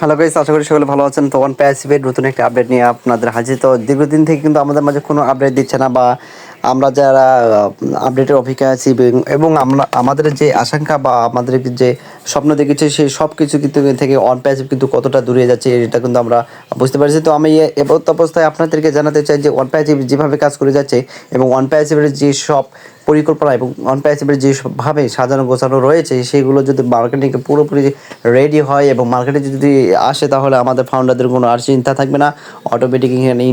Hello guys, আশা করি সকলে ভালো আছেন। তো ওয়ান প্যাসিভের নতুন একটা আপডেট নিয়ে আপনাদের হাজির। তো দীর্ঘদিন থেকে কিন্তু আমাদের মাঝে কোনো আপডেট দিচ্ছে না, বা আমরা যারা আপডেটের অপেক্ষায় আছি এবং আমরা আমাদের যে আশঙ্কা বা আমাদের যে স্বপ্ন দেখেছি সেই সব কিছু কিন্তু থেকে ওয়ান প্যাসিভ কিন্তু কতটা দূরে যাচ্ছে এটা কিন্তু আমরা বুঝতে পারছি। তো আমি এবার অবস্থায় আপনাদেরকে জানাতে চাই যে ওয়ান প্যাসিভ যেভাবে কাজ করে যাচ্ছে এবং ওয়ান প্যাসিভের যে সব পরিকল্পনা এবং ওয়ান প্যাসিভের যেভাবে সাজানো গোছানো রয়েছে সেগুলো যদি মার্কেটিংয়ে পুরোপুরি রেডি হয় এবং মার্কেটে যদি আসে তাহলে আমাদের ফাউন্ডারদের কোনো আর চিন্তা থাকবে না, অটোমেটিক এখানে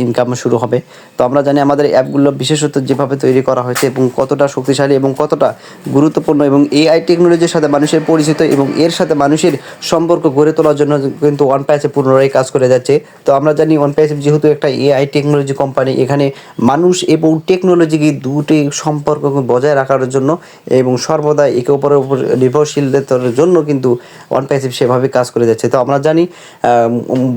ইনকাম শুরু হবে। তো আমরা জানি আমাদের অ্যাপগুলো বিশেষত যেভাবে তৈরি করা হয়েছে এবং কতটা শক্তিশালী এবং কতটা গুরুত্বপূর্ণ এবং এআই টেকনোলজির সাথে মানুষের পরিচিত এবং এর সাথে মানুষের সম্পর্ক গড়ে তোলার জন্য কিন্তু ওয়ান প্যাসিভ পুনরায় কাজ করে যাচ্ছে। তো আমরা জানি ওয়ান প্যাসিভ যেহেতু একটা এআই টেকনোলজি কোম্পানি, এখানে মানুষ এবং টেকনোলজিকে দুটি সম্পর্ক বজায় রাখার জন্য এবং সর্বদা একে অপরের উপর নির্ভরশীলতার জন্য কিন্তু ওয়ান প্যাসিভ সেভাবে কাজ করে যাচ্ছে। তো আমরা জানি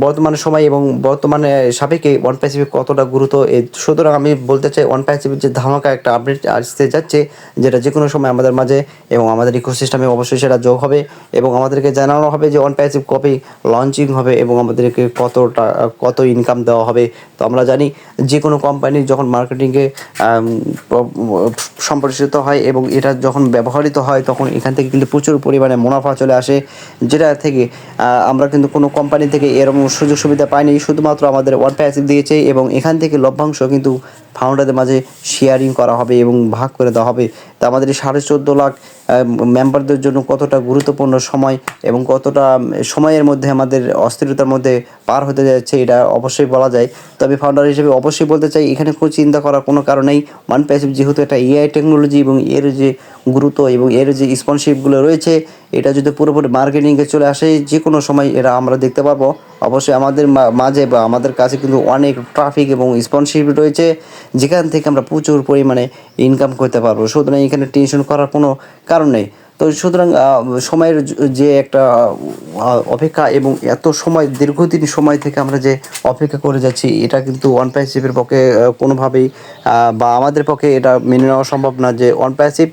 বর্তমান সময় এবং বর্তমানে সাপেক্ষে ওয়ান প্যাসিভ কতটা গুরুত্ব। সুতরাং আমি বলতে চাই ওয়ান প্যাসিভের যে ধামাকা একটা আপডেট আসতে যাচ্ছে, যেটা যে কোনো সময় আমাদের মাঝে এবং আমাদের ইকোসিস্টেমে অবশ্যই সেটা যোগ হবে এবং আমাদেরকে জানানো হবে যে ওয়ান প্যাসিভ কবে লঞ্চিং হবে এবং আমাদেরকে কত ইনকাম দেওয়া হবে। তো আমরা জানি যে কোনো কোম্পানি যখন মার্কেটিংয়ে সম্প্রসারিত হয় এবং এটা যখন ব্যবহৃত হয় তখন এখান থেকে কিন্তু প্রচুর পরিমাণে মুনাফা চলে আসে, যেটা থেকে আমরা কিন্তু কোনো কোম্পানি থেকে এরকম সুযোগ সুবিধা পাইনি, শুধুমাত্র আমাদের ওয়ান প্যাসিভ দিয়েছে এবং এখান থেকে লভ্যাংশ কিন্তু ফাউন্ডারদের মাঝে শেয়ারিং করা হবে এবং ভাগ করে দেওয়া হবে। তা আমাদের এই 14.5 লাখ মেম্বারদের জন্য কতটা গুরুত্বপূর্ণ সময় এবং কতটা সময়ের মধ্যে আমাদের অস্থিরতার মধ্যে পার হতে যাচ্ছে এটা অবশ্যই বলা যায়। তবে ফাউন্ডার হিসেবে অবশ্যই বলতে চাই এখানে কোনো চিন্তা করার কোনো কারণেই ওয়ান প্যাসিভ যেহেতু একটা এআই টেকনোলজি এবং এর যে গুরুত্ব এবং এর যে স্পন্সরশিপগুলো রয়েছে এটা যদি পুরোপুরি মার্কেটিংয়ে চলে আসে যে কোনো সময় এরা আমরা দেখতে পারবো। অবশ্যই আমাদের মাঝে বা আমাদের কাছে কিন্তু অনেক ট্রাফিক এবং স্পন্সরশিপ রয়েছে, যেখান থেকে আমরা প্রচুর পরিমাণে ইনকাম করতে পারবো। সুতরাং এখানে টেনশন করার কোনো কারণ নেই। তো সুতরাং সময়ের যে একটা অপেক্ষা এবং এত সময় দীর্ঘদিন সময় থেকে আমরা যে অপেক্ষা করে যাচ্ছি এটা কিন্তু ওয়ান প্যাসিভের পক্ষে কোনোভাবেই বা আমাদের পক্ষে এটা মেনে নেওয়া সম্ভব না যে ওয়ান প্যাসিভ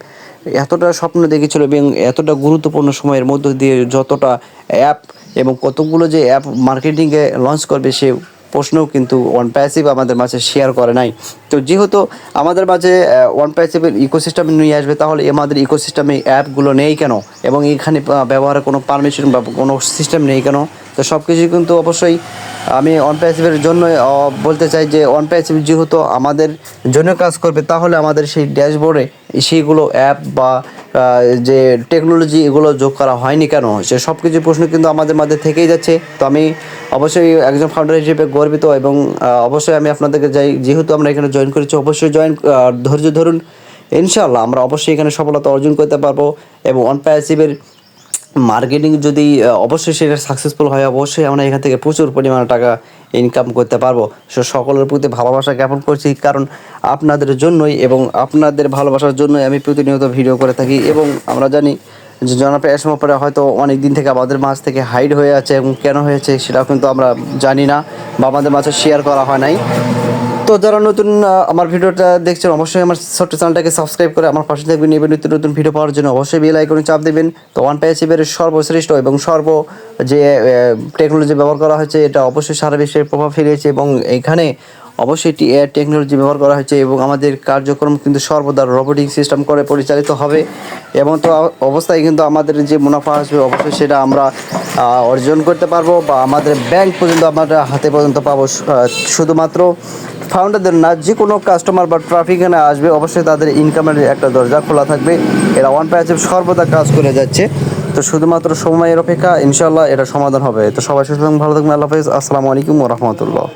এতটা স্বপ্ন দেখেছিল এবং এতটা গুরুত্বপূর্ণ সময়ের মধ্য দিয়ে যতটা অ্যাপ এবং কতগুলো যে অ্যাপ মার্কেটিংয়ে লঞ্চ করবে সে প্রশ্নও কিন্তু ওয়ান প্যাসিভ আমাদের মাঝে শেয়ার করে নাই। তো যেহেতু আমাদের মাঝে ওয়ান প্যাসিভের ইকোসিস্টেম নিয়ে আসবে তাহলে আমাদের ইকোসিস্টেমে অ্যাপগুলো নেই কেন এবং এখানে ব্যবহারের কোনো পারমিশন বা কোনো সিস্টেম নেই কেন? তো সব কিছুই কিন্তু অবশ্যই আমি ওয়ান প্যাসিভের জন্য বলতে চাই যে ওয়ান প্যাসিভ যেহেতু আমাদের জন্য কাজ করবে তাহলে আমাদের সেই ড্যাশবোর্ডে সেইগুলো অ্যাপ বা যে টেকনোলজি এগুলো যোগ করা হয়নি কেন, সে সব কিছু প্রশ্ন কিন্তু আমাদের মধ্যে থেকেই যাচ্ছে। তো আমি অবশ্যই একজন ফাউন্ডার হিসেবে গর্বিত এবং অবশ্যই আমি আপনাদেরকে যেহেতু আমরা এখানে জয়েন করেছি অবশ্যই ধৈর্য ধরুন, ইনশাআল্লাহ আমরা অবশ্যই এখানে সফলতা অর্জন করতে পারবো এবং ওয়ান প্যাসিভের মার্কেটিং যদি অবশ্যই সেটা সাকসেসফুল হয় অবশ্যই আমরা এখান থেকে প্রচুর পরিমাণে টাকা ইনকাম করতে পারবো। সকলের প্রতি ভালোবাসা জ্ঞাপন করছি, কারণ আপনাদের জন্যই এবং আপনাদের ভালোবাসার জন্যই আমি প্রতিনিয়ত ভিডিও করে থাকি এবং আমরা জানি যে জনপ্রিয় এসময় পরে হয়তো অনেক দিন থেকে আমাদের মাঝ থেকে হাইড হয়ে আছে এবং কেন হয়েছে সেটাও কিন্তু আমরা জানি না বা আমাদের মাঝে শেয়ার করা হয় নাই। তো যারা নতুন আমার ভিডিওটা দেখছেন অবশ্যই আমার ছোট্ট চ্যানেলটাকে সাবস্ক্রাইব করে আমার পাশে থাকবেন এবং নিত্য নতুন ভিডিও পাওয়ার জন্য অবশ্যই বেল আইকনে চাপ দেবেন। তো ওয়ান প্যাসিভের সর্বশ্রেষ্ঠ এবং যে টেকনোলজি ব্যবহার করা হয়েছে এটা অবশ্যই সারা বিশ্বে প্রভাব ফেলেছে এবং এখানে অবশ্যই টেকনোলজি ব্যবহার করা হয়েছে এবং আমাদের কার্যক্রম কিন্তু সর্বদা রোবোটিক সিস্টেম করে পরিচালিত হবে এবং তো অবস্থায় কিন্তু আমাদের যে মুনাফা আসবে অবশ্যই সেটা আমরা অর্জন করতে পারবো বা আমাদের ব্যাংক পর্যন্ত আমরা হাতে পর্যন্ত পাবো। শুধুমাত্র ফাউন্ডারদের না, যে কোনো কাস্টমার বা ট্রাফিক এখানে আসবে অবশ্যই তাদের ইনকামের একটা দরজা খোলা থাকবে। এরা ওয়ান প্যাসিভ সর্বদা কাজ করে যাচ্ছে। তো শুধুমাত্র সময়ের অপেক্ষা, ইনশাআল্লাহ এটা সমাধান হবে। তো সবাই সুস্থ ভালো থাকবেন। আল্লাহ হাফেজ। আসসালামু আলাইকুম ওয়া রাহমাতুল্লাহ।